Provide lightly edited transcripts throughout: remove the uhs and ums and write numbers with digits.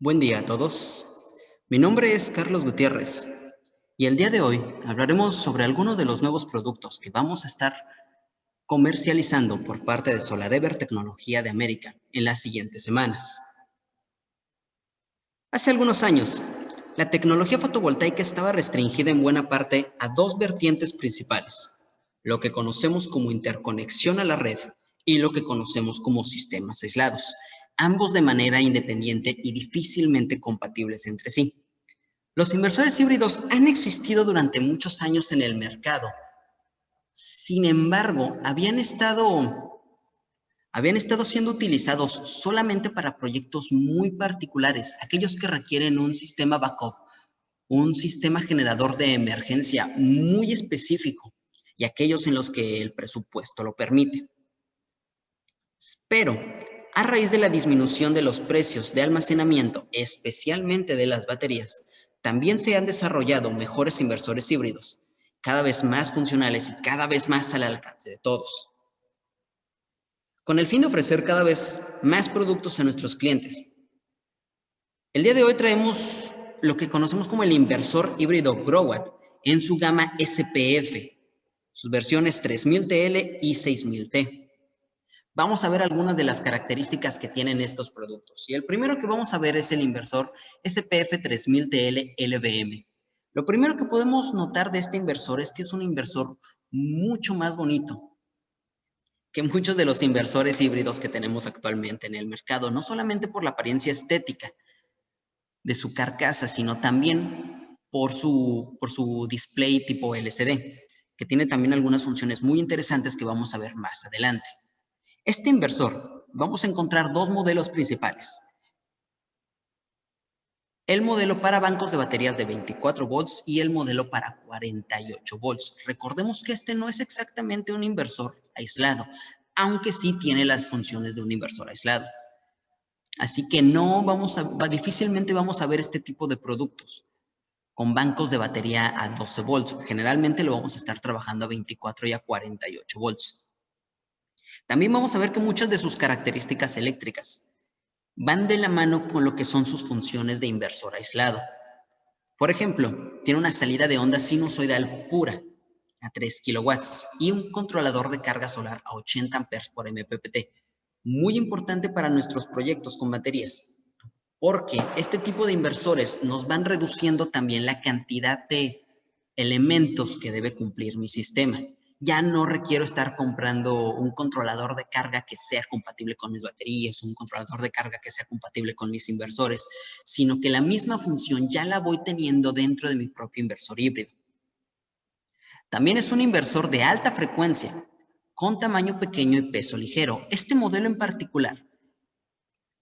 Buen día a todos. Mi nombre es Carlos Gutiérrez y el día de hoy hablaremos sobre algunos de los nuevos productos que vamos a estar comercializando por parte de Solarever Tecnología de América en las siguientes semanas. Hace algunos años, la tecnología fotovoltaica estaba restringida en buena parte a dos vertientes principales, lo que conocemos como interconexión a la red y lo que conocemos como sistemas aislados, ambos de manera independiente y difícilmente compatibles entre sí. Los inversores híbridos han existido durante muchos años en el mercado. Sin embargo, habían estado siendo utilizados solamente para proyectos muy particulares, aquellos que requieren un sistema backup, un sistema generador de emergencia muy específico y aquellos en los que el presupuesto lo permite. Pero, a raíz de la disminución de los precios de almacenamiento, especialmente de las baterías, también se han desarrollado mejores inversores híbridos, cada vez más funcionales y cada vez más al alcance de todos. Con el fin de ofrecer cada vez más productos a nuestros clientes, el día de hoy traemos lo que conocemos como el inversor híbrido Growatt en su gama SPF, sus versiones 3000TL y 6000T. Vamos a ver algunas de las características que tienen estos productos. Y el primero que vamos a ver es el inversor SPF 3000TL LVM. Lo primero que podemos notar de este inversor es que es un inversor mucho más bonito que muchos de los inversores híbridos que tenemos actualmente en el mercado, no solamente por la apariencia estética de su carcasa, sino también por su display tipo LCD, que tiene también algunas funciones muy interesantes que vamos a ver más adelante. Este inversor, vamos a encontrar dos modelos principales. El modelo para bancos de baterías de 24 volts y el modelo para 48 volts. Recordemos que este no es exactamente un inversor aislado, aunque sí tiene las funciones de un inversor aislado. Así que difícilmente vamos a ver este tipo de productos con bancos de batería a 12 volts. Generalmente lo vamos a estar trabajando a 24 y a 48 volts. También vamos a ver que muchas de sus características eléctricas van de la mano con lo que son sus funciones de inversor aislado. Por ejemplo, tiene una salida de onda sinusoidal pura a 3 kilowatts y un controlador de carga solar a 80 amperes por MPPT. Muy importante para nuestros proyectos con baterías, porque este tipo de inversores nos van reduciendo también la cantidad de elementos que debe cumplir mi sistema. Ya no requiero estar comprando un controlador de carga que sea compatible con mis baterías, un controlador de carga que sea compatible con mis inversores, sino que la misma función ya la voy teniendo dentro de mi propio inversor híbrido. También es un inversor de alta frecuencia, con tamaño pequeño y peso ligero. Este modelo en particular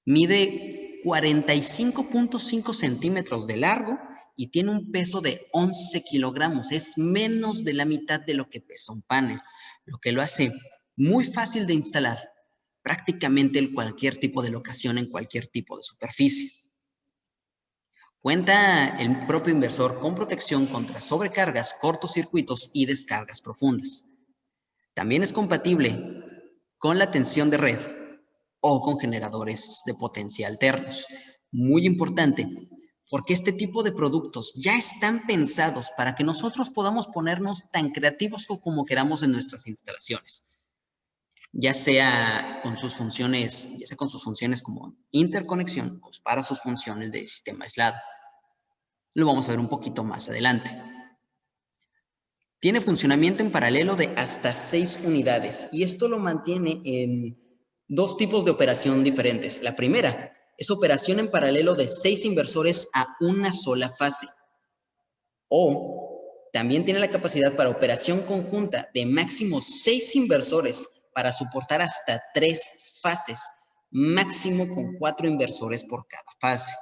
mide 45.5 centímetros de largo y tiene un peso de 11 kilogramos. Es menos de la mitad de lo que pesa un panel, lo que lo hace muy fácil de instalar prácticamente en cualquier tipo de locación, en cualquier tipo de superficie. Cuenta el propio inversor con protección contra sobrecargas, cortocircuitos y descargas profundas. También es compatible con la tensión de red o con generadores de potencia alternos. Muy importante, porque este tipo de productos ya están pensados para que nosotros podamos ponernos tan creativos como queramos en nuestras instalaciones. Ya sea con sus funciones como interconexión o para sus funciones de sistema aislado. Lo vamos a ver un poquito más adelante. Tiene funcionamiento en paralelo de hasta 6 unidades y esto lo mantiene en dos tipos de operación diferentes. La primera es operación en paralelo de 6 inversores a una sola fase. O también tiene la capacidad para operación conjunta de máximo 6 inversores para soportar hasta 3 fases, máximo con 4 inversores por cada fase.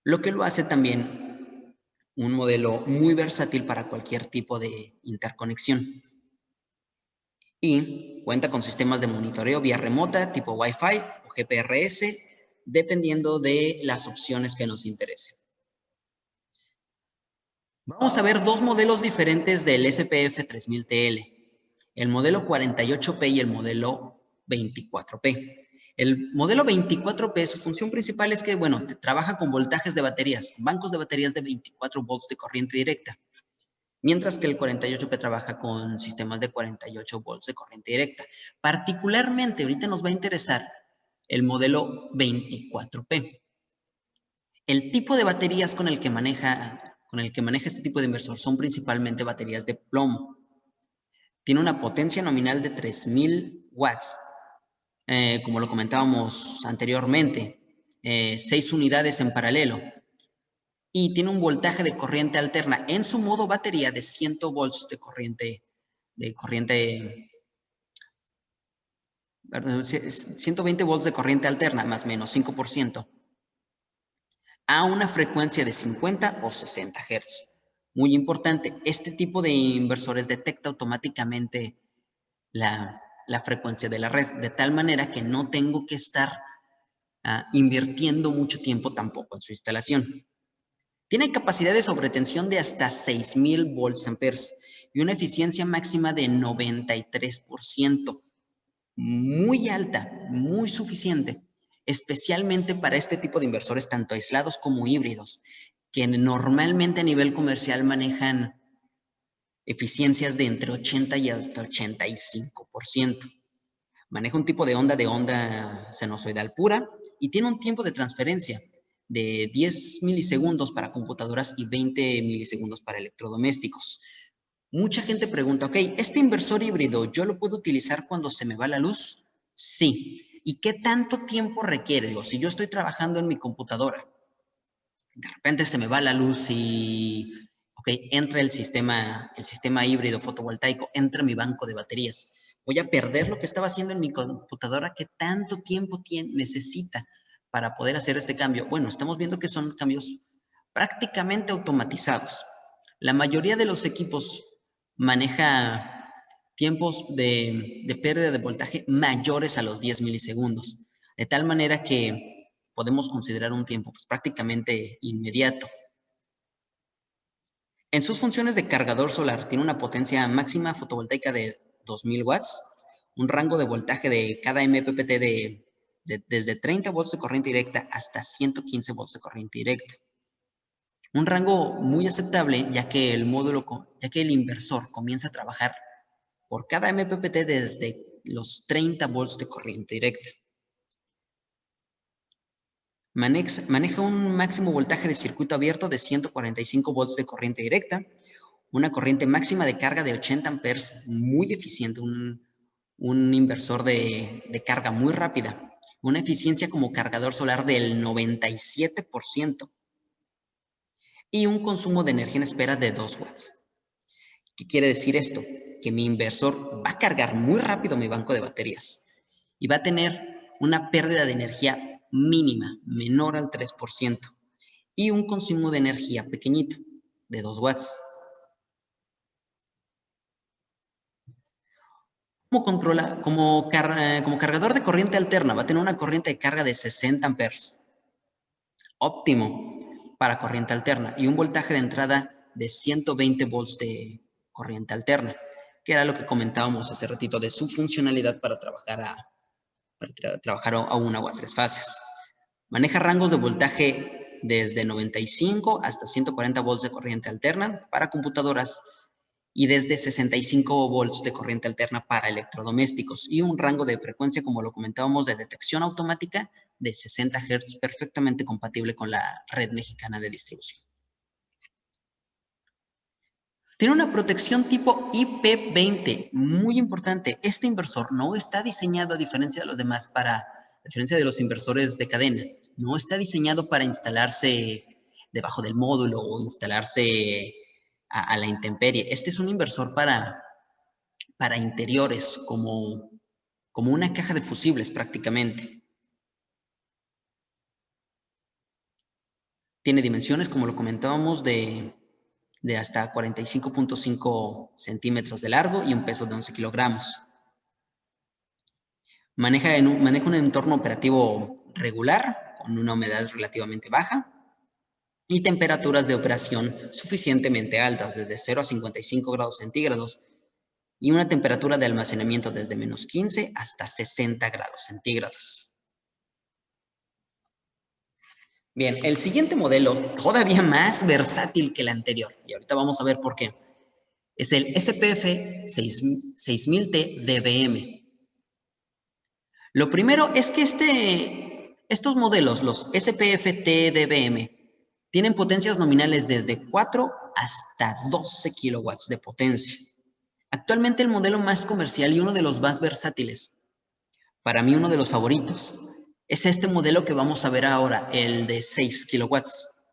Lo que lo hace también un modelo muy versátil para cualquier tipo de interconexión. Y cuenta con sistemas de monitoreo vía remota tipo Wi-Fi o GPRS, dependiendo de las opciones que nos interesen. Vamos a ver dos modelos diferentes del SPF 3000TL, el modelo 48P y el modelo 24P. El modelo 24P, su función principal es que, bueno, trabaja con voltajes de baterías, bancos de baterías de 24 volts de corriente directa, mientras que el 48P trabaja con sistemas de 48 volts de corriente directa. Particularmente, ahorita nos va a interesar el modelo 24P. El tipo de baterías con el que maneja este tipo de inversor son principalmente baterías de plomo. Tiene una potencia nominal de 3000 watts, como lo comentábamos anteriormente, 6 unidades en paralelo, y tiene un voltaje de corriente alterna en su modo batería de 100 volts de corriente, 120 volts de corriente alterna, más o menos 5%, a una frecuencia de 50 o 60 Hz. Muy importante, este tipo de inversores detecta automáticamente la frecuencia de la red, de tal manera que no tengo que estar invirtiendo mucho tiempo tampoco en su instalación. Tiene capacidad de sobretensión de hasta 6000 volts amperes y una eficiencia máxima de 93%. Muy alta, muy suficiente, especialmente para este tipo de inversores tanto aislados como híbridos, que normalmente a nivel comercial manejan eficiencias de entre 80 y hasta 85%. Maneja un tipo de onda sinusoidal pura y tiene un tiempo de transferencia de 10 milisegundos para computadoras y 20 milisegundos para electrodomésticos. Mucha gente pregunta, ok, ¿este inversor híbrido yo lo puedo utilizar cuando se me va la luz? Sí. ¿Y qué tanto tiempo requiere? O si yo estoy trabajando en mi computadora, de repente se me va la luz y, ok, entra el sistema híbrido fotovoltaico, entra mi banco de baterías. Voy a perder lo que estaba haciendo en mi computadora. ¿Qué tanto tiempo necesita para poder hacer este cambio? Bueno, estamos viendo que son cambios prácticamente automatizados. La mayoría de los equipos maneja tiempos de pérdida de voltaje mayores a los 10 milisegundos, de tal manera que podemos considerar un tiempo pues, prácticamente inmediato. En sus funciones de cargador solar tiene una potencia máxima fotovoltaica de 2000 watts, un rango de voltaje de cada MPPT desde 30 volts de corriente directa hasta 115 volts de corriente directa. Un rango muy aceptable ya que el inversor comienza a trabajar por cada MPPT desde los 30 volts de corriente directa. Maneja un máximo voltaje de circuito abierto de 145 volts de corriente directa, una corriente máxima de carga de 80 amperes, muy eficiente, un inversor de carga muy rápida, una eficiencia como cargador solar del 97% y un consumo de energía en espera de 2 watts. ¿Qué quiere decir esto? Que mi inversor va a cargar muy rápido mi banco de baterías y va a tener una pérdida de energía mínima, menor al 3%, y un consumo de energía pequeñito, de 2 watts. Como cargador de corriente alterna, va a tener una corriente de carga de 60 amperes, óptimo para corriente alterna, y un voltaje de entrada de 120 volts de corriente alterna, que era lo que comentábamos hace ratito de su funcionalidad para trabajar a 1 o a 3 fases. Maneja rangos de voltaje desde 95 hasta 140 volts de corriente alterna para computadoras y desde 65 volts de corriente alterna para electrodomésticos y un rango de frecuencia, como lo comentábamos, de detección automática de 60 Hz, perfectamente compatible con la red mexicana de distribución. Tiene una protección tipo IP20, muy importante. Este inversor no está diseñado, a diferencia de los demás, a diferencia de los inversores de cadena, no está diseñado para instalarse debajo del módulo o instalarse a la intemperie. Este es un inversor para interiores, como una caja de fusibles prácticamente. Tiene dimensiones, como lo comentábamos, de hasta 45.5 centímetros de largo y un peso de 11 kilogramos. Maneja un entorno operativo regular, con una humedad relativamente baja y temperaturas de operación suficientemente altas, desde 0 a 55 grados centígrados, y una temperatura de almacenamiento desde -15 hasta 60 grados centígrados. Bien, el siguiente modelo, todavía más versátil que el anterior, y ahorita vamos a ver por qué, es el SPF 6000T DBM. Lo primero es que estos modelos, los SPF-T DBM, tienen potencias nominales desde 4 hasta 12 kilowatts de potencia. Actualmente el modelo más comercial y uno de los más versátiles, para mí uno de los favoritos, es este modelo que vamos a ver ahora, el de 6 kilowatts,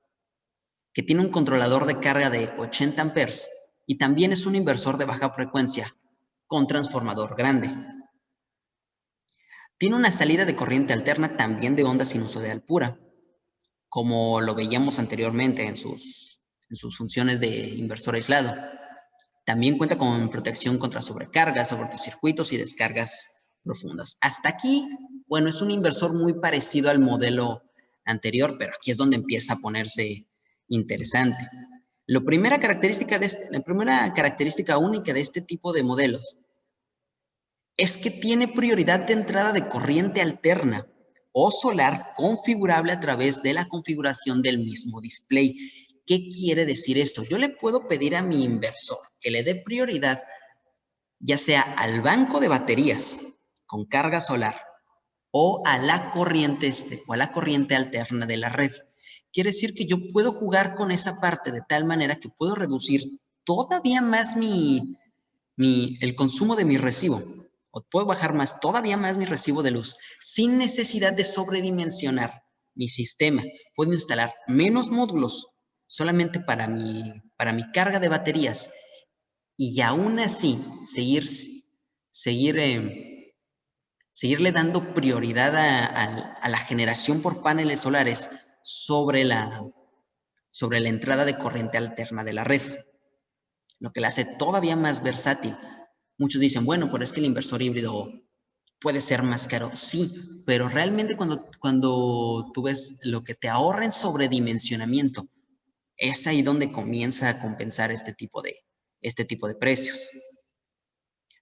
que tiene un controlador de carga de 80 amperes y también es un inversor de baja frecuencia con transformador grande. Tiene una salida de corriente alterna también de onda sinusoidal pura, como lo veíamos anteriormente en sus funciones de inversor aislado. También cuenta con protección contra sobrecargas, cortocircuitos y descargas profundas. Hasta aquí, bueno, es un inversor muy parecido al modelo anterior, pero aquí es donde empieza a ponerse interesante. La primera característica única de este tipo de modelos es que tiene prioridad de entrada de corriente alterna o solar configurable a través de la configuración del mismo display. ¿Qué quiere decir esto? Yo le puedo pedir a mi inversor que le dé prioridad ya sea al banco de baterías con carga solar o a la corriente alterna de la red. Quiere decir que yo puedo jugar con esa parte de tal manera que puedo reducir todavía más el consumo de mi recibo, o puedo bajar todavía más mi recibo de luz, sin necesidad de sobredimensionar mi sistema. Puedo instalar menos módulos solamente para mi carga de baterías y aún así seguirle dando prioridad a la generación por paneles solares sobre la entrada de corriente alterna de la red, lo que la hace todavía más versátil. Muchos dicen, bueno, pero es que el inversor híbrido puede ser más caro. Sí, pero realmente cuando tú ves lo que te ahorra en sobredimensionamiento, es ahí donde comienza a compensar este tipo de precios.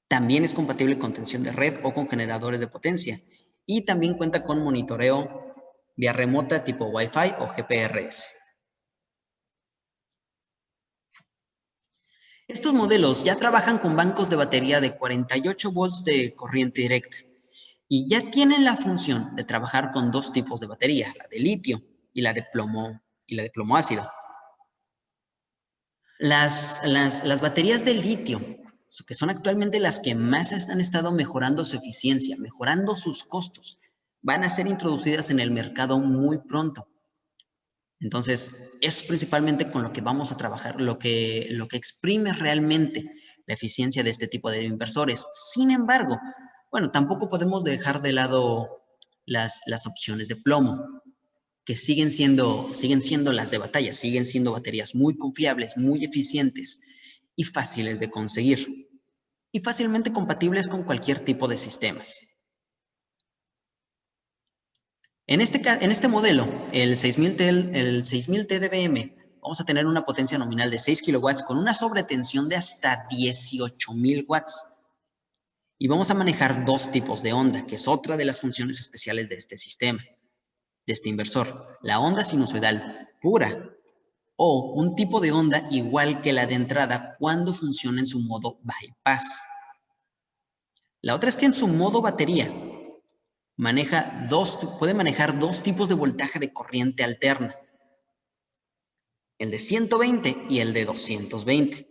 También es compatible con tensión de red o con generadores de potencia. Y también cuenta con monitoreo vía remota tipo Wi-Fi o GPRS. Estos modelos ya trabajan con bancos de batería de 48 volts de corriente directa y ya tienen la función de trabajar con dos tipos de batería, la de litio y la de plomo ácido. Las baterías de litio, que son actualmente las que más han estado mejorando su eficiencia, mejorando sus costos, van a ser introducidas en el mercado muy pronto. Entonces, es principalmente con lo que vamos a trabajar, lo que exprime realmente la eficiencia de este tipo de inversores. Sin embargo, bueno, tampoco podemos dejar de lado las opciones de plomo, que siguen siendo las de batalla, siguen siendo baterías muy confiables, muy eficientes y fáciles de conseguir y fácilmente compatibles con cualquier tipo de sistemas. En este modelo, el 6000T DBM, vamos a tener una potencia nominal de 6 kilowatts con una sobretensión de hasta 18,000 watts. Y vamos a manejar dos tipos de onda, que es otra de las funciones especiales de este sistema, de este inversor. La onda sinusoidal pura o un tipo de onda igual que la de entrada cuando funciona en su modo bypass. La otra es que en su modo batería puede manejar dos tipos de voltaje de corriente alterna, el de 120 y el de 220,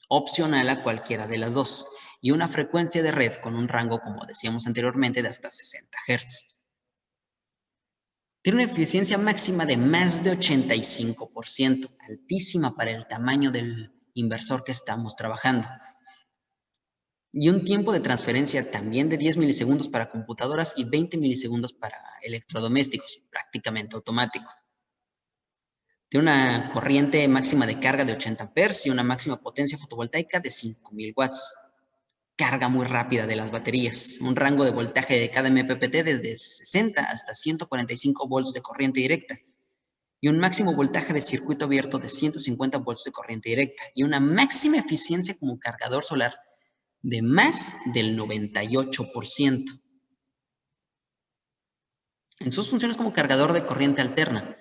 opcional a cualquiera de las dos, y una frecuencia de red con un rango, como decíamos anteriormente, de hasta 60 Hz. Tiene una eficiencia máxima de más de 85%, altísima para el tamaño del inversor que estamos trabajando. Y un tiempo de transferencia también de 10 milisegundos para computadoras y 20 milisegundos para electrodomésticos, prácticamente automático. Tiene una corriente máxima de carga de 80 amperes y una máxima potencia fotovoltaica de 5,000 watts. Carga muy rápida de las baterías, un rango de voltaje de cada MPPT desde 60 hasta 145 volts de corriente directa y un máximo voltaje de circuito abierto de 150 volts de corriente directa y una máxima eficiencia como cargador solar de más del 98%. En sus funciones como cargador de corriente alterna,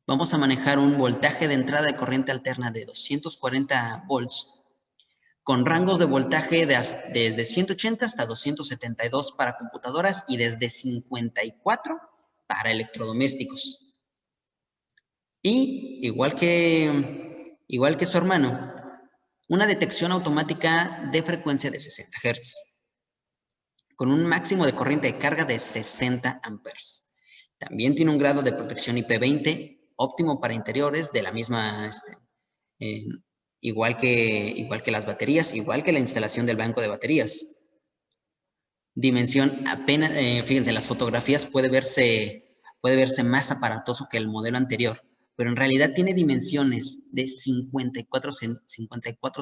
vamos a manejar un voltaje de entrada de corriente alterna de 240 volts con rangos de voltaje desde 180 hasta 272 para computadoras y desde 54 para electrodomésticos. Y igual que su hermano, una detección automática de frecuencia de 60 Hz, con un máximo de corriente de carga de 60 amperes. También tiene un grado de protección IP20 óptimo para interiores de la misma, igual que las baterías, igual que la instalación del banco de baterías. Dimensión apenas, fíjense, en las fotografías puede verse más aparatoso que el modelo anterior, pero en realidad tiene dimensiones de 54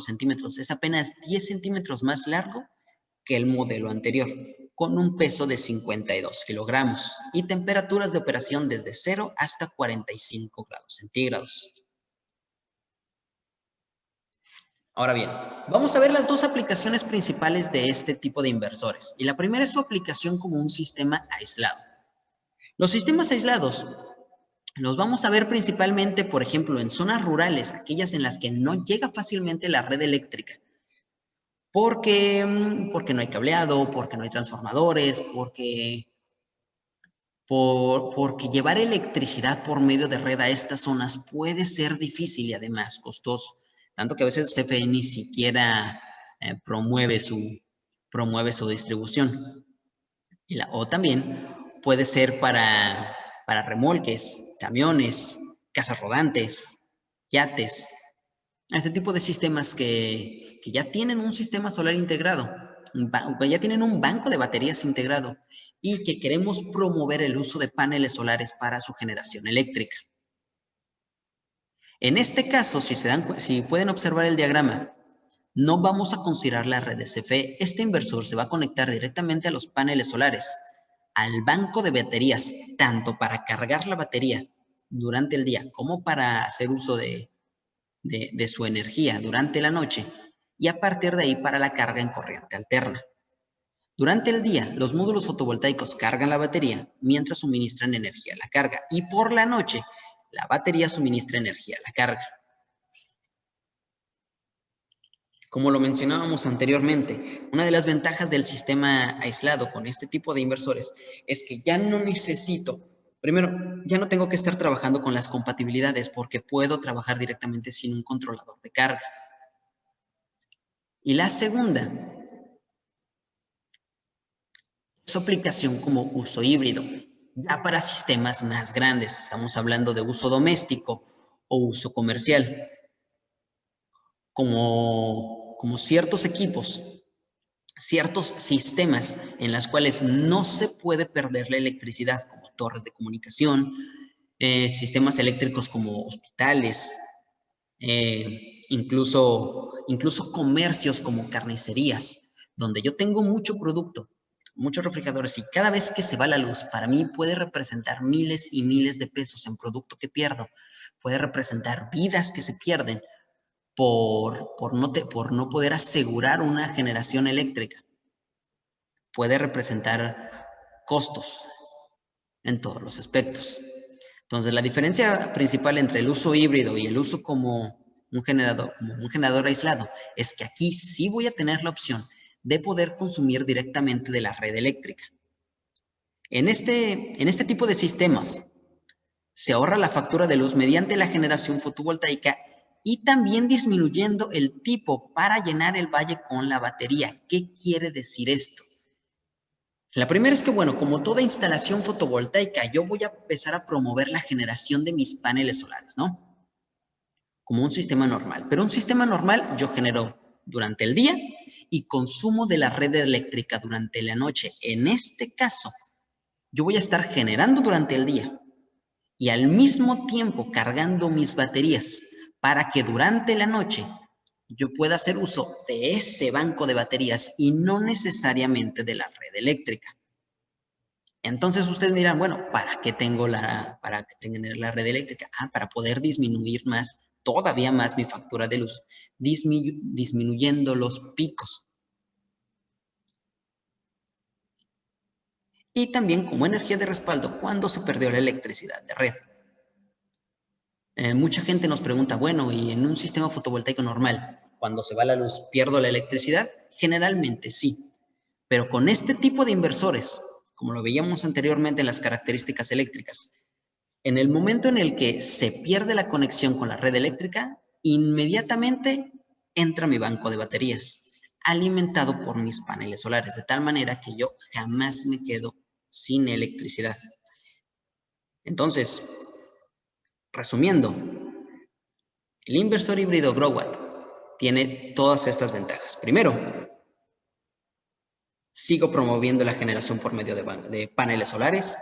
centímetros. Es apenas 10 centímetros más largo que el modelo anterior, con un peso de 52 kilogramos y temperaturas de operación desde 0 hasta 45 grados centígrados. Ahora bien, vamos a ver las dos aplicaciones principales de este tipo de inversores. Y la primera es su aplicación como un sistema aislado. Los sistemas aislados los vamos a ver principalmente, por ejemplo, en zonas rurales, aquellas en las que no llega fácilmente la red eléctrica. Porque no hay cableado, porque no hay transformadores, porque llevar electricidad por medio de red a estas zonas puede ser difícil y además costoso. Tanto que a veces CFE ni siquiera promueve su distribución. O también puede ser para remolques, camiones, casas rodantes, yates, este tipo de sistemas que ya tienen un sistema solar integrado, ya tienen un banco de baterías integrado y que queremos promover el uso de paneles solares para su generación eléctrica. En este caso, si pueden observar el diagrama, no vamos a considerar la red de CFE. Este inversor se va a conectar directamente a los paneles solares, al banco de baterías, tanto para cargar la batería durante el día como para hacer uso de su energía durante la noche y a partir de ahí para la carga en corriente alterna. Durante el día, los módulos fotovoltaicos cargan la batería mientras suministran energía a la carga y por la noche, la batería suministra energía a la carga. Como lo mencionábamos anteriormente, una de las ventajas del sistema aislado con este tipo de inversores es que ya no necesito, primero, ya no tengo que estar trabajando con las compatibilidades porque puedo trabajar directamente sin un controlador de carga. Y la segunda, su aplicación como uso híbrido, ya para sistemas más grandes. Estamos hablando de uso doméstico o uso comercial. Como ciertos equipos, ciertos sistemas en los cuales no se puede perder la electricidad, como torres de comunicación, sistemas eléctricos como hospitales, incluso comercios como carnicerías, donde yo tengo mucho producto, muchos refrigeradores y cada vez que se va la luz, para mí puede representar miles y miles de pesos en producto que pierdo, puede representar vidas que se pierden por no poder asegurar una generación eléctrica, puede representar costos en todos los aspectos. Entonces, la diferencia principal entre el uso híbrido y el uso como un generador aislado es que aquí sí voy a tener la opción de poder consumir directamente de la red eléctrica. En este tipo de sistemas se ahorra la factura de luz mediante la generación fotovoltaica y también disminuyendo el tipo para llenar el valle con la batería. ¿Qué quiere decir esto? La primera es que, bueno, como toda instalación fotovoltaica, yo voy a empezar a promover la generación de mis paneles solares, ¿no? Como un sistema normal. Pero un sistema normal yo genero durante el día y consumo de la red eléctrica durante la noche. En este caso, yo voy a estar generando durante el día y al mismo tiempo cargando mis baterías para que durante la noche yo pueda hacer uso de ese banco de baterías y no necesariamente de la red eléctrica. Entonces ustedes dirán, bueno, ¿para qué tengo la red eléctrica? Para poder disminuir todavía más mi factura de luz, disminuyendo los picos. Y también como energía de respaldo cuando se perdió la electricidad de red. Mucha gente nos pregunta, bueno, ¿y en un sistema fotovoltaico normal, cuando se va la luz, pierdo la electricidad? Generalmente sí, pero con este tipo de inversores, como lo veíamos anteriormente en las características eléctricas, en el momento en el que se pierde la conexión con la red eléctrica, inmediatamente entra mi banco de baterías, alimentado por mis paneles solares, de tal manera que yo jamás me quedo sin electricidad. Entonces, resumiendo, el inversor híbrido Growatt tiene todas estas ventajas. Primero, sigo promoviendo la generación por medio de paneles solares.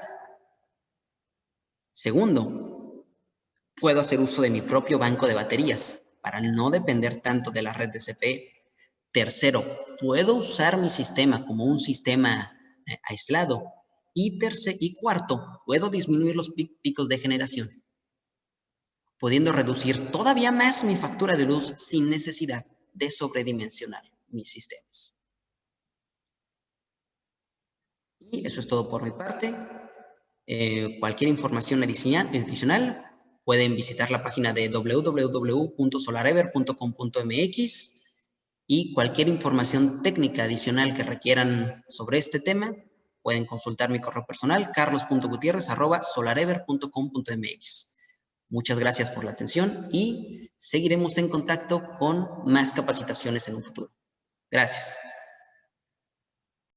Segundo, puedo hacer uso de mi propio banco de baterías para no depender tanto de la red de CFE. Tercero, puedo usar mi sistema como un sistema aislado. Y cuarto, puedo disminuir los picos de generación, pudiendo reducir todavía más mi factura de luz sin necesidad de sobredimensionar mis sistemas. Y eso es todo por mi parte. Cualquier información adicional pueden visitar la página de www.solarever.com.mx y cualquier información técnica adicional que requieran sobre este tema pueden consultar mi correo personal carlos.gutierrez@solarever.com.mx. Muchas gracias por la atención y seguiremos en contacto con más capacitaciones en un futuro. Gracias.